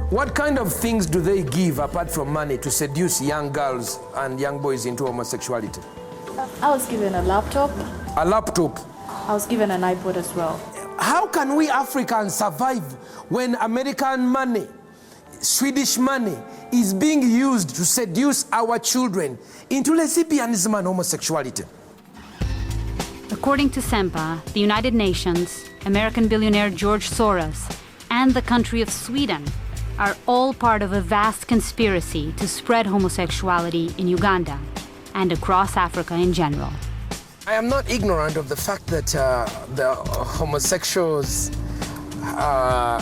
What kind of things do they give apart from money to seduce young girls and young boys into homosexuality? I was given a laptop. A laptop? I was given an iPod as well. How can we Africans survive when American money, Swedish money, is being used to seduce our children into lesbianism and homosexuality? According to SEMPA, the United Nations, American billionaire George Soros, and the country of Sweden are all part of a vast conspiracy to spread homosexuality in Uganda and across Africa in general. I am not ignorant of the fact that the homosexuals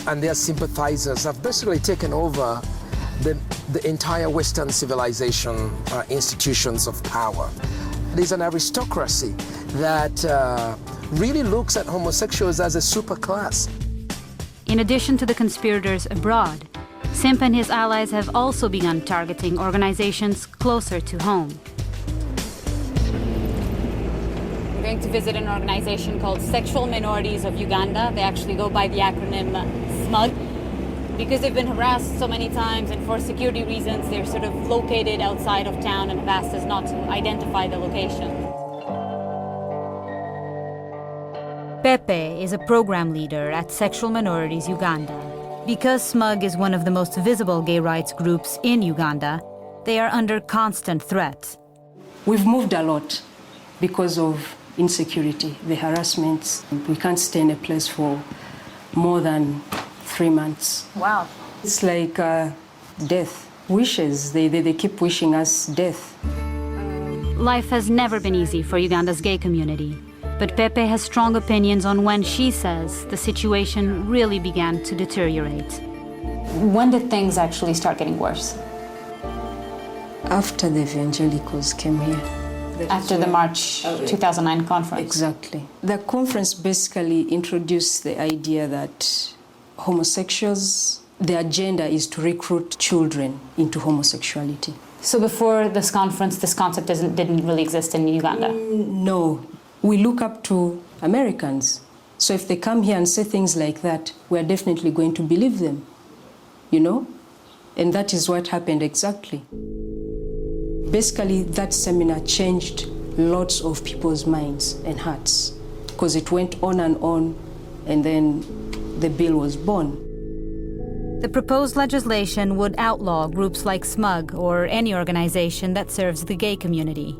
and their sympathizers have basically taken over the entire Western civilization institutions of power. There's an aristocracy that really looks at homosexuals as a superclass. In addition to the conspirators abroad, Simp and his allies have also begun targeting organizations closer to home. We're going to visit an organization called Sexual Minorities of Uganda. They actually go by the acronym SMUG. Because they've been harassed so many times and for security reasons, they're sort of located outside of town and have asked us not to identify the location. Pepe is a program leader at Sexual Minorities Uganda. Because SMUG is one of the most visible gay rights groups in Uganda, they are under constant threat. We've moved a lot because of insecurity, the harassments. We can't stay in a place for more than 3 months. Wow. It's like death. Wishes, they keep wishing us death. Life has never been easy for Uganda's gay community. But Pepe has strong opinions on when she says the situation really began to deteriorate. When did things actually start getting worse? After the evangelicals came here. After the March 2009 conference? Exactly. The conference basically introduced the idea that homosexuals, the agenda is to recruit children into homosexuality. So before this conference, this concept didn't really exist in Uganda? No. We look up to Americans. So if they come here and say things like that, we are definitely going to believe them, you know? And that is what happened exactly. Basically, that seminar changed lots of people's minds and hearts because it went on, and then the bill was born. The proposed legislation would outlaw groups like SMUG or any organization that serves the gay community.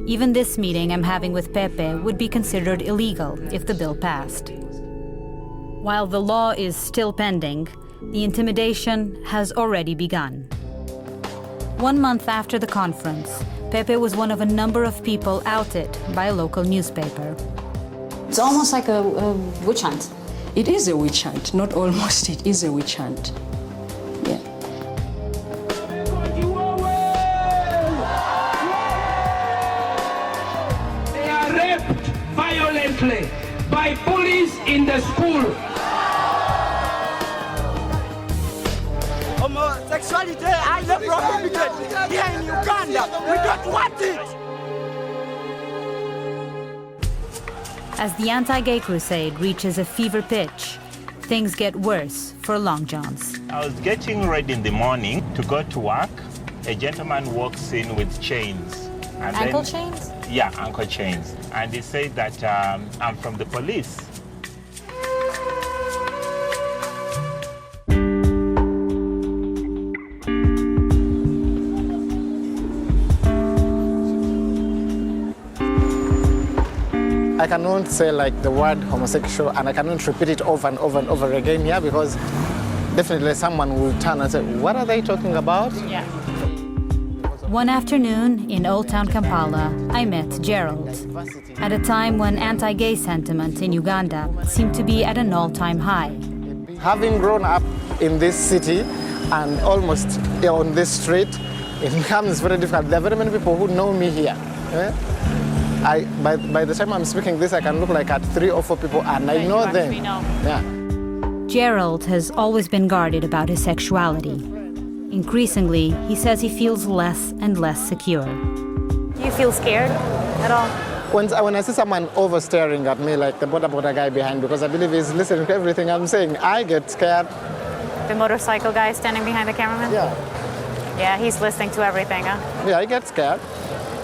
Even this meeting I'm having with Pepe would be considered illegal if the bill passed. While the law is still pending, the intimidation has already begun. 1 month after the conference, Pepe was one of a number of people outed by a local newspaper. It's almost like a witch hunt. It is a witch hunt, not almost, it is a witch hunt. Yeah. They are raped violently by bullies in the school. Homosexuality is a prohibited here in Uganda. We don't want it. As the anti-gay crusade reaches a fever pitch, things get worse for Long Johns. I was getting ready in the morning to go to work. A gentleman walks in with chains. And ankle chains? Yeah, ankle chains. And he said that I'm from the police. I cannot say like the word homosexual and I cannot repeat it over and over and over again here because definitely someone will turn and say, what are they talking about? Yeah. One afternoon in Old Town Kampala, I met Gerald. At a time when anti-gay sentiment in Uganda seemed to be at an all-time high. Having grown up in this city and almost on this street, it becomes very difficult. There are very many people who know me here. By the time I'm speaking this, I can look like at 3 or 4 people and I know them. Yeah. Gerald has always been guarded about his sexuality. Increasingly, he says he feels less and less secure. Do you feel scared at all? When I see someone over-staring at me, like the border guy behind, because I believe he's listening to everything I'm saying, I get scared. The motorcycle guy standing behind the cameraman? Yeah. Yeah, he's listening to everything, huh? Yeah, I get scared.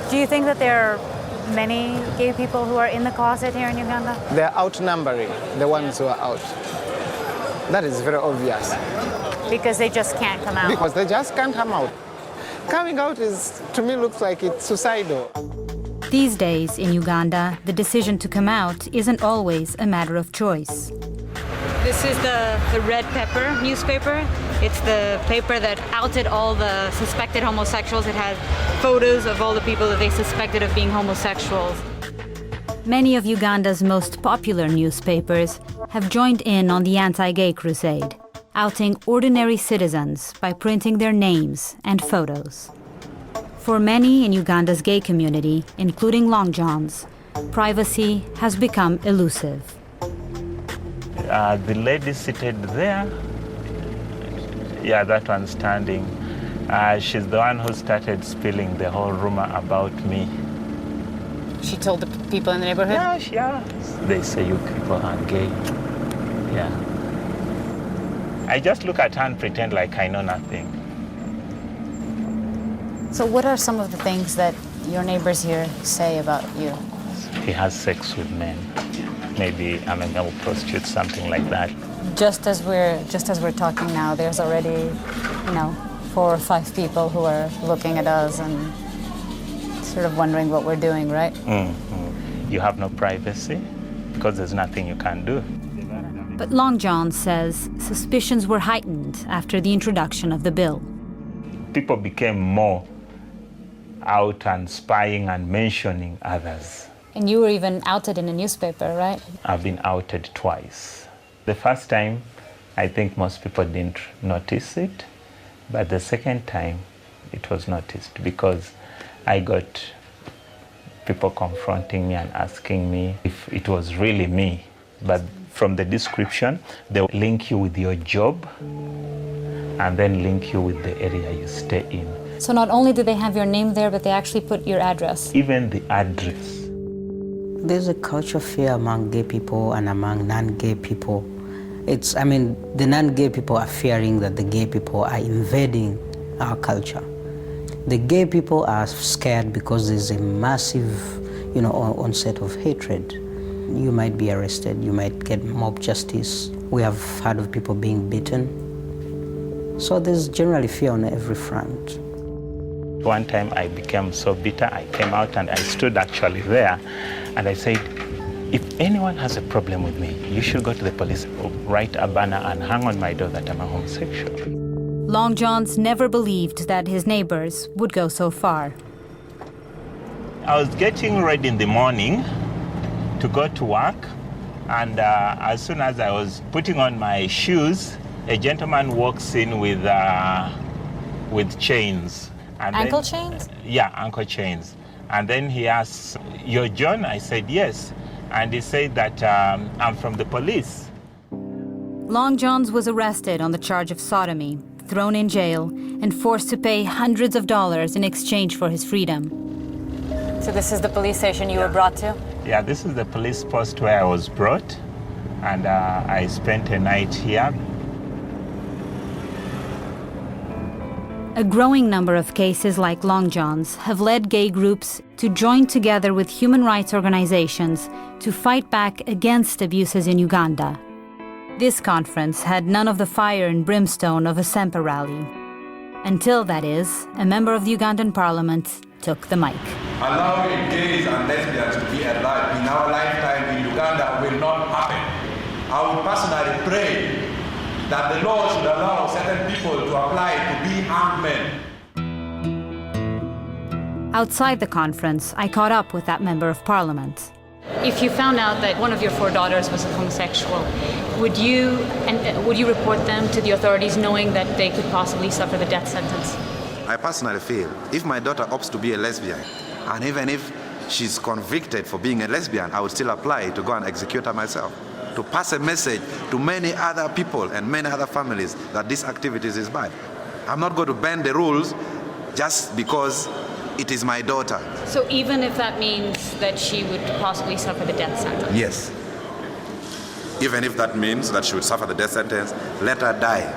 Do you think that there are many gay people who are in the closet here in Uganda? They're outnumbering the ones who are out. That is very obvious. Because they just can't come out? Because they just can't come out. Coming out is, to me, looks like it's suicidal. These days in Uganda, the decision to come out isn't always a matter of choice. This is the Red Pepper newspaper. It's the paper that outed all the suspected homosexuals. It had photos of all the people that they suspected of being homosexuals. Many of Uganda's most popular newspapers have joined in on the anti-gay crusade, outing ordinary citizens by printing their names and photos. For many in Uganda's gay community, including Long Johns, privacy has become elusive. The lady seated there, yeah, that one standing, she's the one who started spilling the whole rumor about me. She told the people in the neighborhood? Yeah. They say you people are gay. Yeah. I just look at her and pretend like I know nothing. So what are some of the things that your neighbors here say about you? He has sex with men. Maybe a male prostitute, something like that. Just as we're talking now, there's already, 4 or 5 people who are looking at us and sort of wondering what we're doing, right? Mm-hmm. You have no privacy because there's nothing you can do. But Long John says suspicions were heightened after the introduction of the bill. People became more out and spying and mentioning others. And you were even outed in a newspaper, right? I've been outed twice. The first time, I think most people didn't notice it, but the second time, it was noticed because I got people confronting me and asking me if it was really me. But from the description, they'll link you with your job and then link you with the area you stay in. So not only do they have your name there, but they actually put your address. Even the address. There's a culture of fear among gay people and among non-gay people. The non-gay people are fearing that the gay people are invading our culture. The gay people are scared because there's a massive, onset of hatred. You might be arrested, you might get mob justice. We have heard of people being beaten. So there's generally fear on every front. One time I became so bitter, I came out and I stood actually there and I said, if anyone has a problem with me, you should go to the police, write a banner and hang on my door that I'm a homosexual. Long Johns never believed that his neighbors would go so far. I was getting ready in the morning to go to work, and as soon as I was putting on my shoes, a gentleman walks in with chains. And ankle chains? Yeah, ankle chains. And then he asks, "You're John?" I said, "Yes." And he said that I'm from the police. Long Johns was arrested on the charge of sodomy, thrown in jail, and forced to pay hundreds of dollars in exchange for his freedom. So this is the police station you were brought to? Yeah, this is the police post where I was brought, and I spent a night here. A growing number of cases like Long John's have led gay groups to join together with human rights organizations to fight back against abuses in Uganda. This conference had none of the fire and brimstone of a Semper rally. Until, that is, a member of the Ugandan parliament took the mic. Allowing gays and lesbians to be alive in our lifetime in Uganda will not happen. I would personally pray that the law should allow certain people to apply to be hanged men. Outside the conference, I caught up with that member of parliament. If you found out that one of your 4 daughters was a homosexual, would you report them to the authorities knowing that they could possibly suffer the death sentence? I personally feel if my daughter opts to be a lesbian, and even if she's convicted for being a lesbian, I would still apply to go and execute her myself, to pass a message to many other people and many other families that this activities is bad. I'm not going to bend the rules just because it is my daughter. So even if that means that she would possibly suffer the death sentence? Yes. Even if that means that she would suffer the death sentence, let her die.